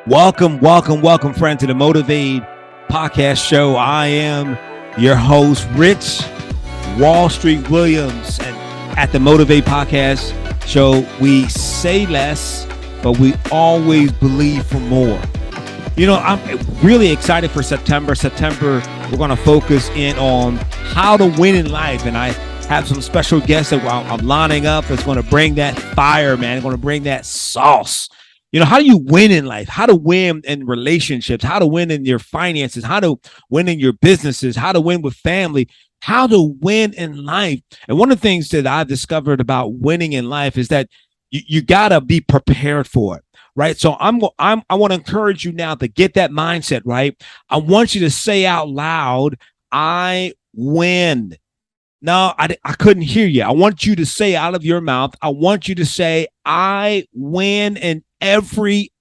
Welcome, friend, to the Motivate Podcast Show. I am your host, Rich Wall Street Williams. And at the Motivate Podcast Show, we say less, but we always believe for more. You know, I'm really excited for September. We're going to focus in on how to win in life. And I have some special guests that I'm lining up that's going to bring that fire, man. Going to bring that sauce. You know, how do you win in life? How to win in relationships? How to win in your finances? How to win in your businesses? How to win with family? How to win in life? And one of the things that I've discovered about winning in life is that you got to be prepared for it, right? So I want to encourage you now to get that mindset, right? I want you to say out loud, I win. No, I couldn't hear you. I want you to say out of your mouth, I want you to say, I win in every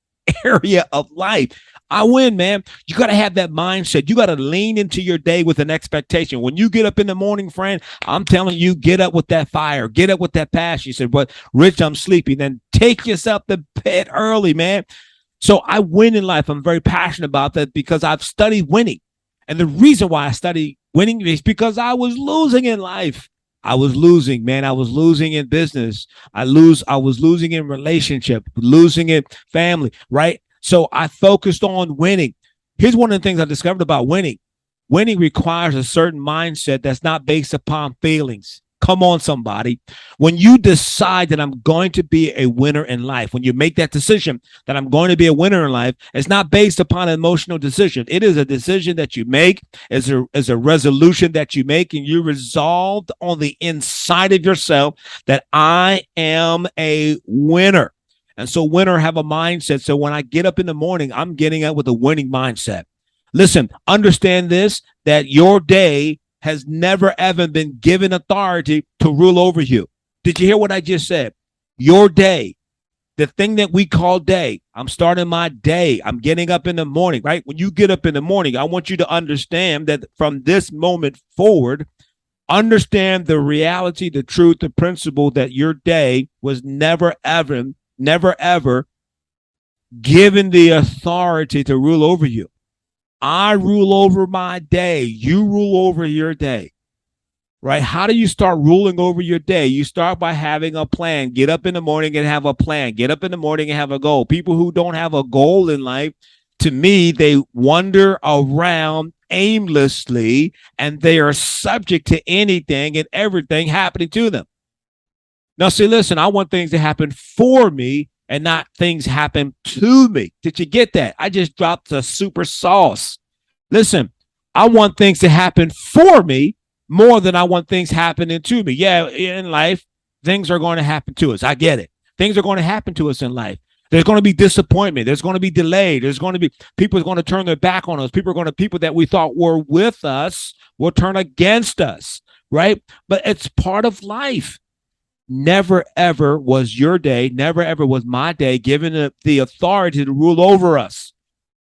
area of life. I win, man. You got to have that mindset. You got to lean into your day with an expectation. When you get up in the morning, friend, I'm telling you, get up with that fire. Get up with that passion. You said, but Rich, I'm sleepy. Then take yourself to bed early, man. So I win in life. I'm very passionate about that because I've studied winning. And the reason why I study winning is because I was losing in life. I was losing, man. I was losing in business. I was losing in relationship, losing in family, right? So I focused on winning. Here's one of the things I discovered about winning. Winning requires a certain mindset that's not based upon feelings. Come on, somebody. When you decide that I'm going to be a winner in life, when you make that decision that I'm going to be a winner in life, it's not based upon an emotional decision. It is a decision that you make, is a resolution that you make, and you resolved on the inside of yourself that I am a winner. And so winner have a mindset. So when I get up in the morning, I'm getting up with a winning mindset. Listen, understand this, that your day has never, ever been given authority to rule over you. Did you hear what I just said? Your day, the thing that we call day. I'm starting my day. I'm getting up in the morning, right? When you get up in the morning, I want you to understand that from this moment forward, understand the reality, the truth, the principle that your day was never, ever given the authority to rule over you. I rule over my day. You rule over your day, right? How do you start ruling over your day? You start by having a plan. Get up in the morning and have a plan. Get up in the morning and have a goal. People who don't have a goal in life, to me, they wander around aimlessly and they are subject to anything and everything happening to them. Now, see, listen, I want things to happen for me and not things happen to me. Did you get that? I just dropped the super sauce. Listen, I want things to happen for me more than I want things happening to me. Yeah, in life, things are going to happen to us. I get it. Things are going to happen to us in life. There's going to be disappointment. There's going to be delay. There's going to be people are going to turn their back on us. People that we thought were with us will turn against us, right? But it's part of life. Never, ever was your day, never, ever was my day given the authority to rule over us.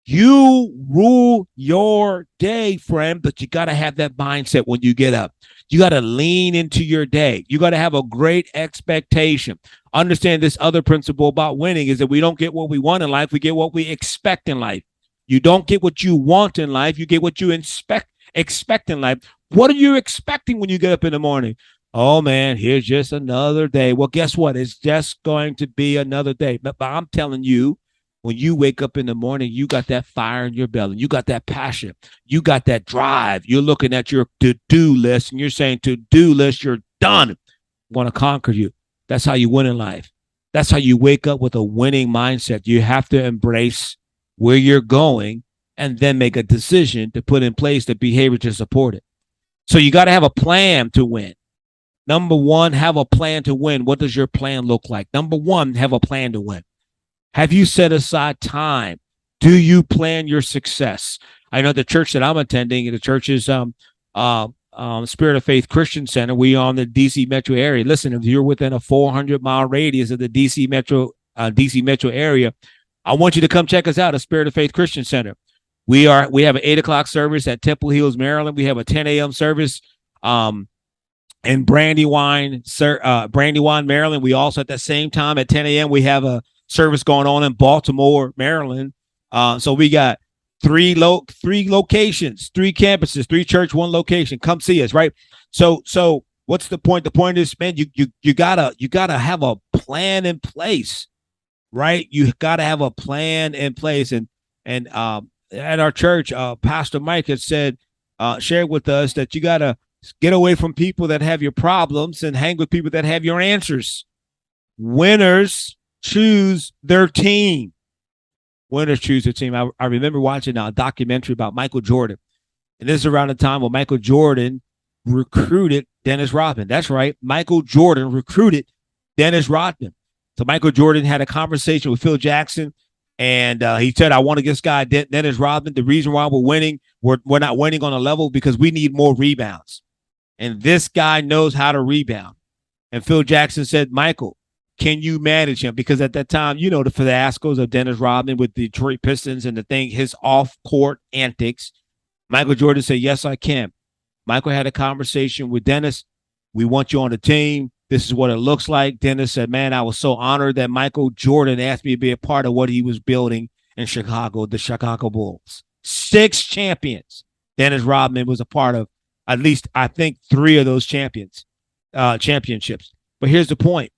You rule your day, friend, but you got to have that mindset when you get up. You got to lean into your day. You got to have a great expectation. Understand this other principle about winning is that we don't get what we want in life. We get what we expect in life. You don't get what you want in life. You get what you expect in life. What are you expecting when you get up in the morning? Oh, man, here's just another day. Well, guess what? It's just going to be another day. But I'm telling you, when you wake up in the morning, you got that fire in your belly. You got that passion. You got that drive. You're looking at your to-do list, and you're saying, to-do list, you're done. I'm going to conquer you. That's how you win in life. That's how you wake up with a winning mindset. You have to embrace where you're going and then make a decision to put in place the behavior to support it. So you got to have a plan to win. Number one, have a plan to win. What does your plan look like? Number one, have a plan to win. Have you set aside time? Do you plan your success? I know the church that I'm attending, the church is Spirit of Faith Christian Center. We are in the DC metro area. Listen, if you're within a 400-mile radius of the DC metro area, I want you to come check us out at Spirit of Faith Christian Center. We have an 8 o'clock service at Temple Hills, Maryland. We have a 10 a.m. service in Brandywine, Maryland. We also at the same time at 10 a.m. we have a service going on in Baltimore, Maryland. So we got three locations, 3 campuses, 3 church, 1 location. Come see us, right? So what's the point? The point is, man, you gotta have a plan in place, right? You gotta have a plan in place. And at our church, Pastor Mike has shared with us that you gotta get away from people that have your problems and hang with people that have your answers. Winners choose their team. Winners choose their team. I remember watching a documentary about Michael Jordan. And this is around the time when Michael Jordan recruited Dennis Rodman. That's right. Michael Jordan recruited Dennis Rodman. So Michael Jordan had a conversation with Phil Jackson, and he said, I want to get this guy, Dennis Rodman. The reason why we're winning, we're not winning on a level because we need more rebounds. And this guy knows how to rebound. And Phil Jackson said, Michael, can you manage him? Because at that time, you know, the fiascos of Dennis Rodman with the Detroit Pistons and his off-court antics. Michael Jordan said, yes, I can. Michael had a conversation with Dennis. We want you on the team. This is what it looks like. Dennis said, man, I was so honored that Michael Jordan asked me to be a part of what he was building in Chicago, the Chicago Bulls. 6 champions. Dennis Rodman was a part of at least, I think, 3 of those championships. But here's the point.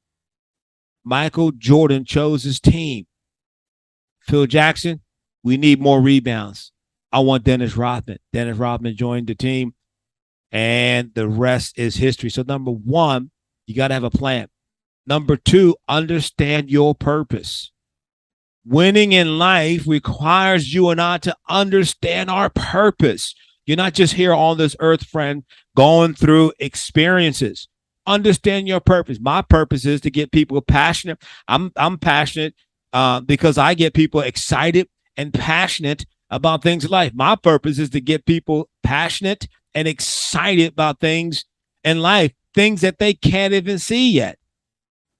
Michael Jordan chose his team. Phil Jackson, we need more rebounds. I want Dennis Rodman. Dennis Rodman joined the team, and the rest is history. So number 1, you got to have a plan. Number 2, understand your purpose. Winning in life requires you and I to understand our purpose. You're not just here on this earth, friend, going through experiences. Understand your purpose. My purpose is to get people passionate. I'm passionate because I get people excited and passionate about things in life. My purpose is to get people passionate and excited about things in life, things that they can't even see yet,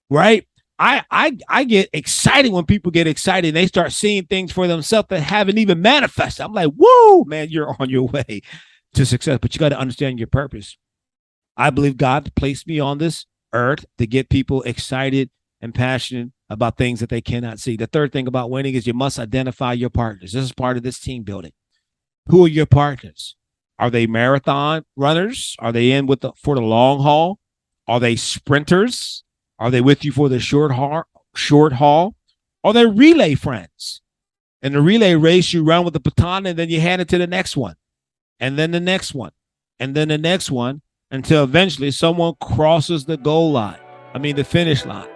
right? I get excited when people get excited and they start seeing things for themselves that haven't even manifested. I'm like, whoa, man, you're on your way to success, but you got to understand your purpose. I believe God placed me on this earth to get people excited and passionate about things that they cannot see. The third thing about winning is you must identify your partners. This is part of this team building. Who are your partners? Are they marathon runners? Are they in for the long haul? Are they sprinters? Are they with you for the short haul? Are they relay friends? In the relay race, you run with the baton and then you hand it to the next one, and then the next one, and then the next one, until eventually someone crosses the the finish line.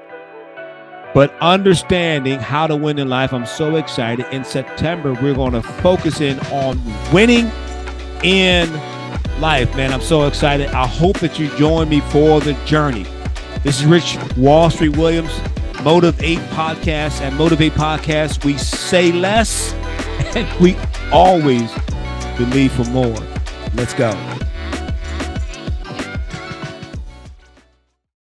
But understanding how to win in life, I'm so excited. In September, we're going to focus in on winning in life, man. I'm so excited. I hope that you join me for the journey. This is Rich Wall Street Williams, Motivate Podcast. At Motivate Podcast, we say less and we always believe for more. Let's go.